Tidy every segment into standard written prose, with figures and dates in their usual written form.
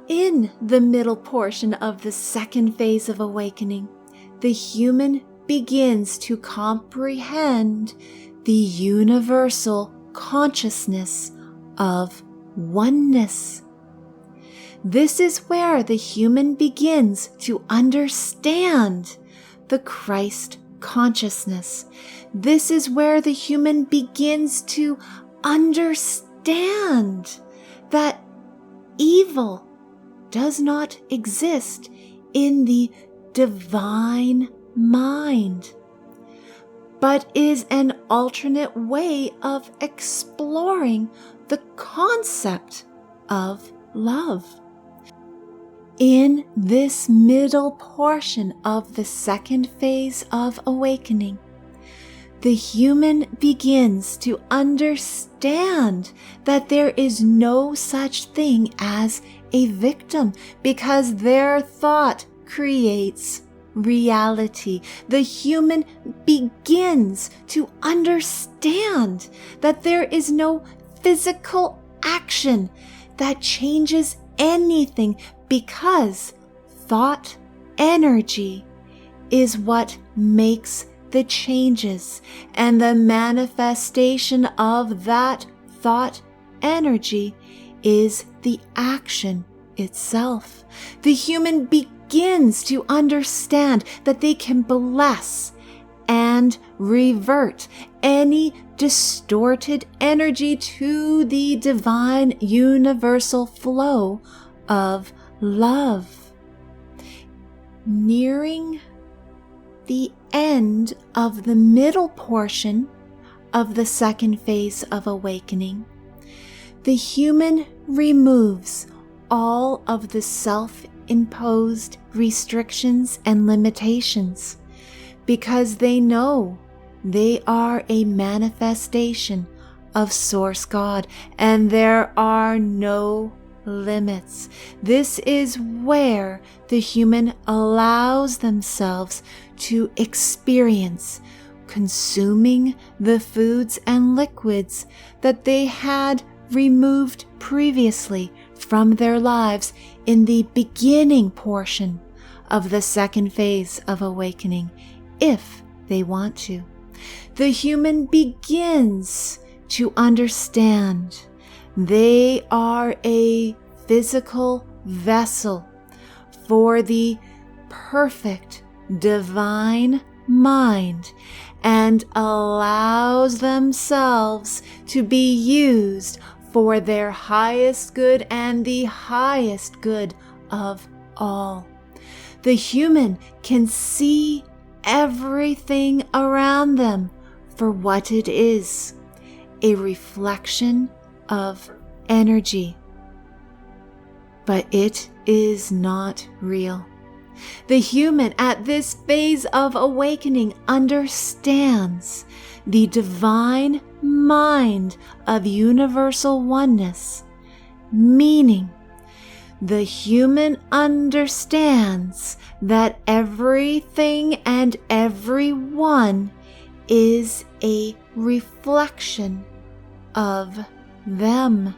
In the middle portion of the second phase of awakening, the human begins to comprehend the universal consciousness of oneness. This is where the human begins to understand the Christ consciousness. This is where the human begins to understand that evil does not exist in the divine mind, but is an alternate way of exploring the concept of love. In this middle portion of the second phase of awakening, the human begins to understand that there is no such thing as a victim because their thought creates reality. The human begins to understand that there is no physical action that changes anything because thought energy is what makes the changes, and the manifestation of that thought energy is the action itself. The human begins to understand that they can bless and revert any distorted energy to the divine universal flow of love. Nearing the end of the middle portion of the second phase of awakening, the human removes all of the self-imposed restrictions and limitations because they know they are a manifestation of Source God and there are no limits. This is where the human allows themselves to experience consuming the foods and liquids that they had removed previously from their lives in the beginning portion of the second phase of awakening, if they want to. The human begins to understand they are a physical vessel for the perfect divine mind and allows themselves to be used for their highest good and the highest good of all. The human can see everything around them for what it is, a reflection of energy. But it is not real. The human at this phase of awakening understands the divine mind of universal oneness, meaning the human understands that everything and everyone is a reflection of them.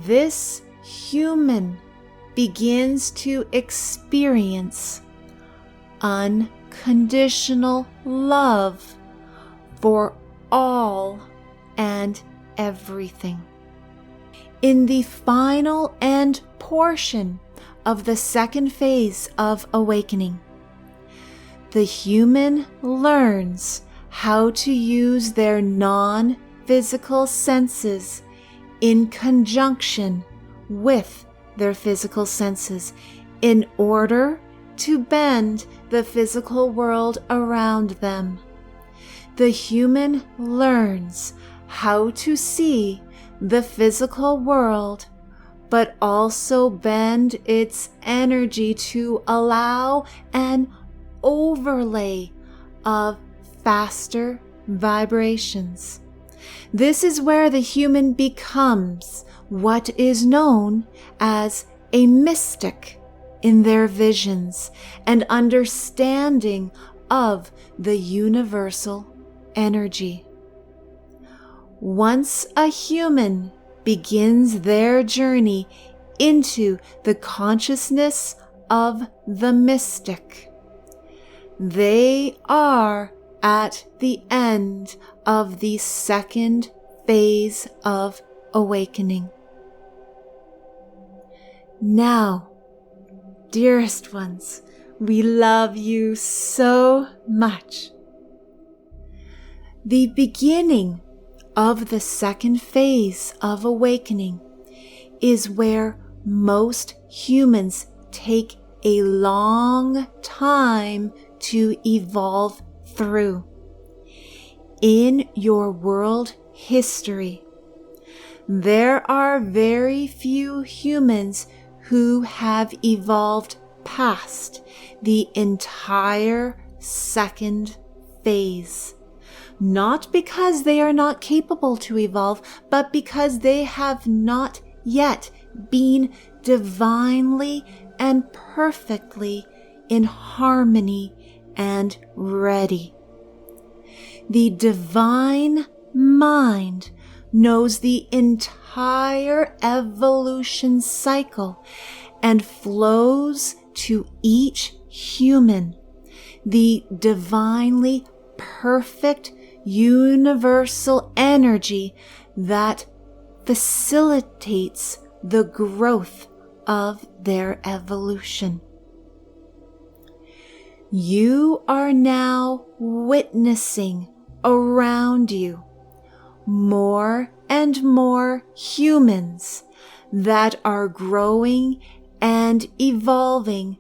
This human begins to experience unconditional love for all and everything. In the final end portion of the second phase of awakening, the human learns how to use their non-physical senses in conjunction with their physical senses in order to bend the physical world around them. The human learns how to see the physical world, but also bend its energy to allow an overlay of faster vibrations. This is where the human becomes what is known as a mystic in their visions and understanding of the universal energy. Once a human begins their journey into the consciousness of the mystic. They are at the end of the second phase of awakening. Now, dearest ones, we love you so much. The beginning of the second phase of awakening is where most humans take a long time to evolve through. In your world history, there are very few humans who have evolved past the entire second phase. Not because they are not capable to evolve, but because they have not yet been divinely and perfectly in harmony and ready. The divine mind knows the entire evolution cycle and flows to each human the divinely perfect universal energy that facilitates the growth of their evolution. You are now witnessing around you more and more humans that are growing and evolving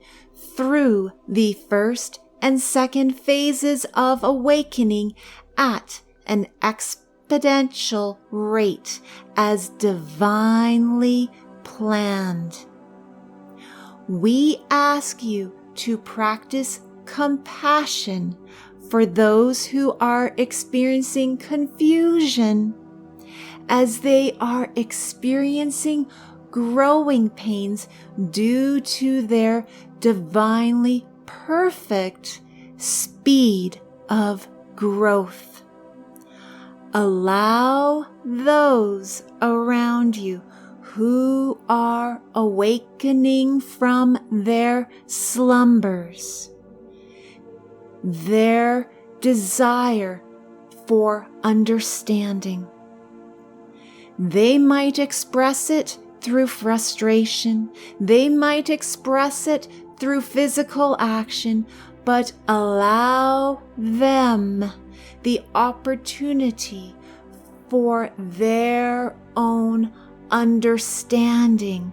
through the first and second phases of awakening at an exponential rate as divinely planned. We ask you to practice compassion for those who are experiencing confusion as they are experiencing growing pains due to their divinely perfect speed of growth. Allow those around you who are awakening from their slumbers, their desire for understanding. They might express it through frustration. They might express it through physical action, but allow them the opportunity for their own understanding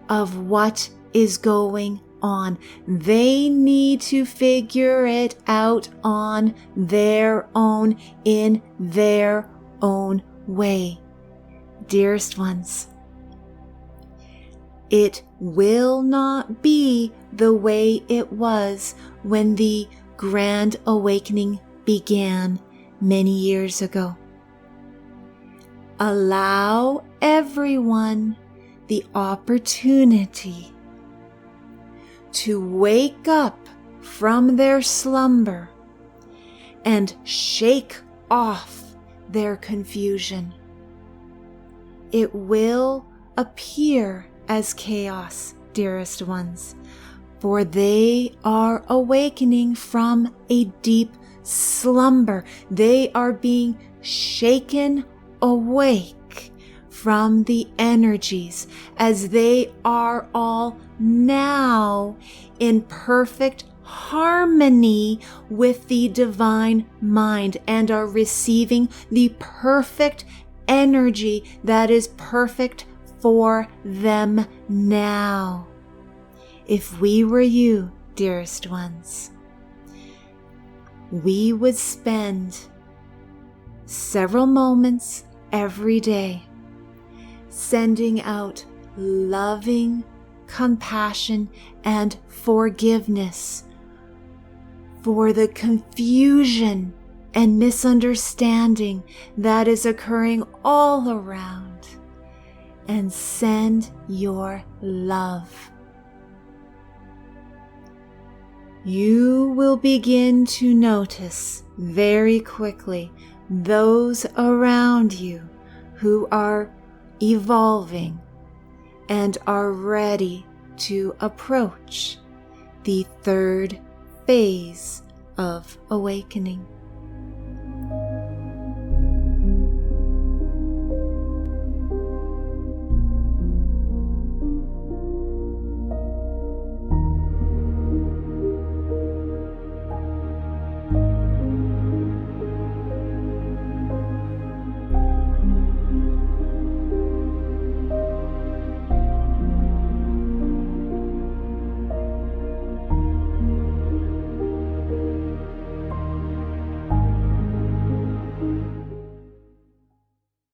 of what is going on. They need to figure it out on their own, in their own way. Dearest ones, it will not be the way it was when the Grand Awakening began many years ago. Allow everyone the opportunity to wake up from their slumber and shake off their confusion. It will appear as chaos, dearest ones, for they are awakening from a deep slumber. They are being shaken awake from the energies as they are all now in perfect harmony with the divine mind and are receiving the perfect energy that is perfect for them now. If we were you, dearest ones, we would spend several moments every day sending out loving compassion and forgiveness for the confusion and misunderstanding that is occurring all around, and send your love. You will begin to notice very quickly those around you who are evolving and are ready to approach the third phase of awakening.